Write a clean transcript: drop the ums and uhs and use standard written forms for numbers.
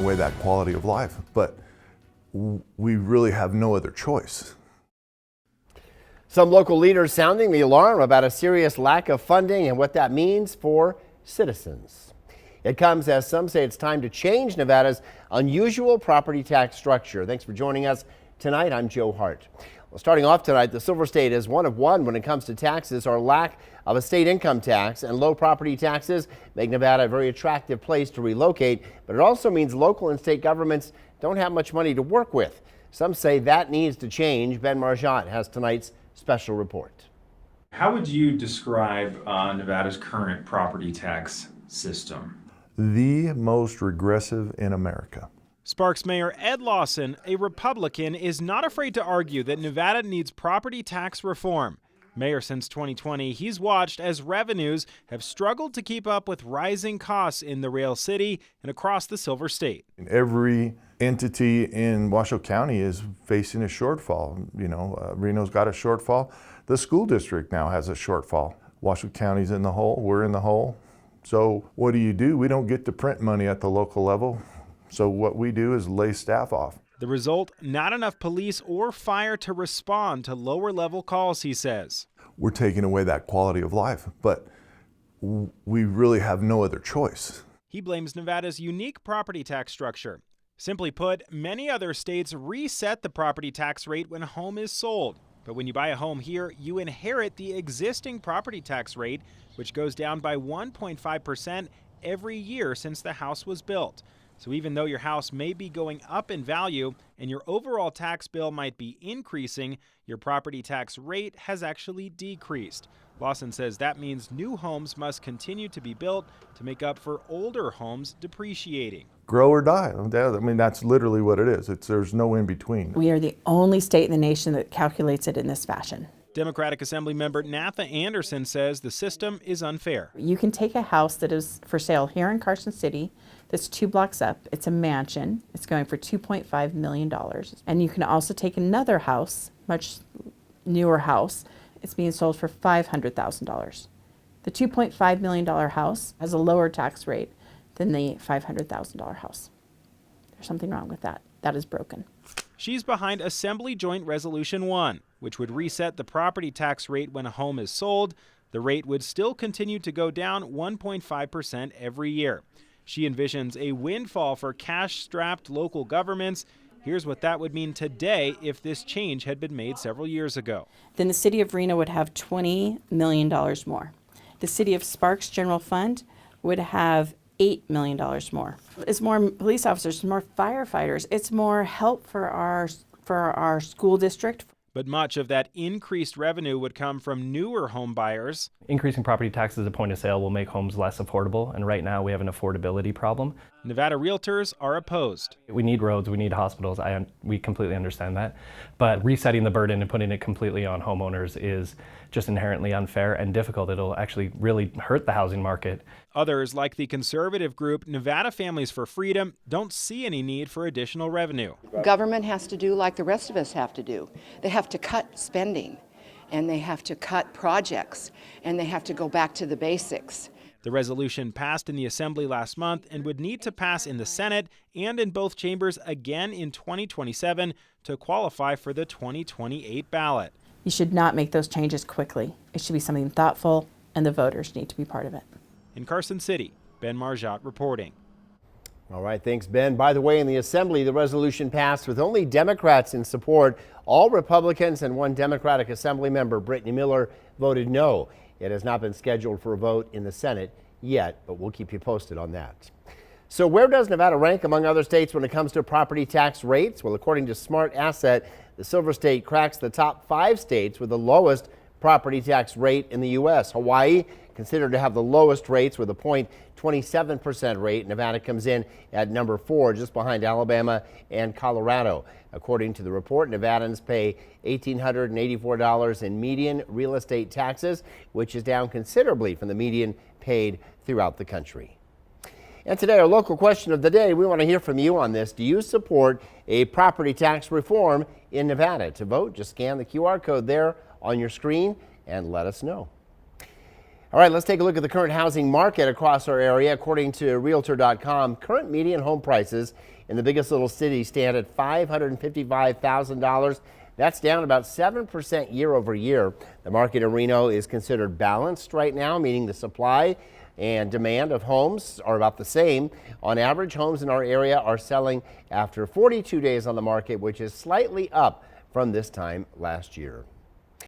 away that quality of life, but we really have no other choice. Some local leaders sounding the alarm about a serious lack of funding and what that means for citizens. It comes as some say it's time to change Nevada's unusual property tax structure. Thanks for joining us tonight. I'm Joe Hart. Well, starting off tonight, the Silver State is one of one when it comes to taxes. Our lack of a state income tax and low property taxes make Nevada a very attractive place to relocate, but it also means local and state governments don't have much money to work with. Some say that needs to change. Ben Margiott has tonight's special report. How would you describe Nevada's current property tax system? The most regressive in America. Sparks Mayor Ed Lawson, a Republican, is not afraid to argue that Nevada needs property tax reform. Mayor since 2020, he's watched as revenues have struggled to keep up with rising costs in the Rail City and across the Silver State. Every entity in Washoe County is facing a shortfall. Reno's got a shortfall. The school district now has a shortfall. Washoe County's in the hole, we're in the hole. So what do? We don't get to print money at the local level. So what we do is lay staff off. The result, not enough police or fire to respond to lower level calls, he says. We're taking away that quality of life, but we really have no other choice. He blames Nevada's unique property tax structure. Simply put, many other states reset the property tax rate when a home is sold. But when you buy a home here, you inherit the existing property tax rate, which goes down by 1.5% every year since the house was built. So even though your house may be going up in value and your overall tax bill might be increasing, your property tax rate has actually decreased. Lawson says that means new homes must continue to be built to make up for older homes depreciating. Grow or die. I mean, that's literally what it is. There's no in between. We are the only state in the nation that calculates it in this fashion. Democratic Assembly member Natha Anderson says the system is unfair. You can take a house that is for sale here in Carson City that's 2 blocks up. It's a mansion. It's going for $2.5 million. And you can also take another house, much newer house. It's being sold for $500,000. The $2.5 million house has a lower tax rate than the $500,000 house. There's something wrong with that. That is broken. She's behind Assembly Joint Resolution 1, which would reset the property tax rate when a home is sold. The rate would still continue to go down 1.5% every year. She envisions a windfall for cash-strapped local governments. Here's what that would mean today if this change had been made several years ago. Then the city of Reno would have $20 million more. The city of Sparks General Fund would have $8 million more. It's more police officers, more firefighters. It's more help for our school district. But much of that increased revenue would come from newer home buyers. Increasing property taxes at point of sale will make homes less affordable, and right now we have an affordability problem. Nevada realtors are opposed. We need roads, we need hospitals, we completely understand that. But resetting the burden and putting it completely on homeowners is just inherently unfair and difficult. It'll actually really hurt the housing market. Others, like the conservative group Nevada Families for Freedom, don't see any need for additional revenue. Government has to do like the rest of us have to do. They have to cut spending, and they have to cut projects, and they have to go back to the basics. The resolution passed in the Assembly last month and would need to pass in the Senate and in both chambers again in 2027 to qualify for the 2028 ballot. You should not make those changes quickly. It should be something thoughtful, and the voters need to be part of it. In Carson City, Ben Margiott reporting. All right, thanks, Ben. By the way, in the Assembly, the resolution passed with only Democrats in support. All Republicans and one Democratic Assembly member, Brittany Miller, voted no. It has not been scheduled for a vote in the Senate yet, but we'll keep you posted on that. So where does Nevada rank among other states when it comes to property tax rates? Well, according to Smart Asset, the Silver State cracks the top 5 states with the lowest property tax rate in the U.S. Hawaii, considered to have the lowest rates with a 0.27% rate. Nevada comes in at number 4, just behind Alabama and Colorado. According to the report, Nevadans pay $1,884 in median real estate taxes, which is down considerably from the median paid throughout the country. And today, our local question of the day, we want to hear from you on this. Do you support a property tax reform in Nevada? To vote, just scan the QR code there on your screen and let us know. All right, let's take a look at the current housing market across our area. According to Realtor.com, current median home prices in the biggest little cities stand at $555,000. That's down about 7% year over year. The market in Reno is considered balanced right now, meaning the supply and demand of homes are about the same. On average, homes in our area are selling after 42 days on the market, which is slightly up from this time last year.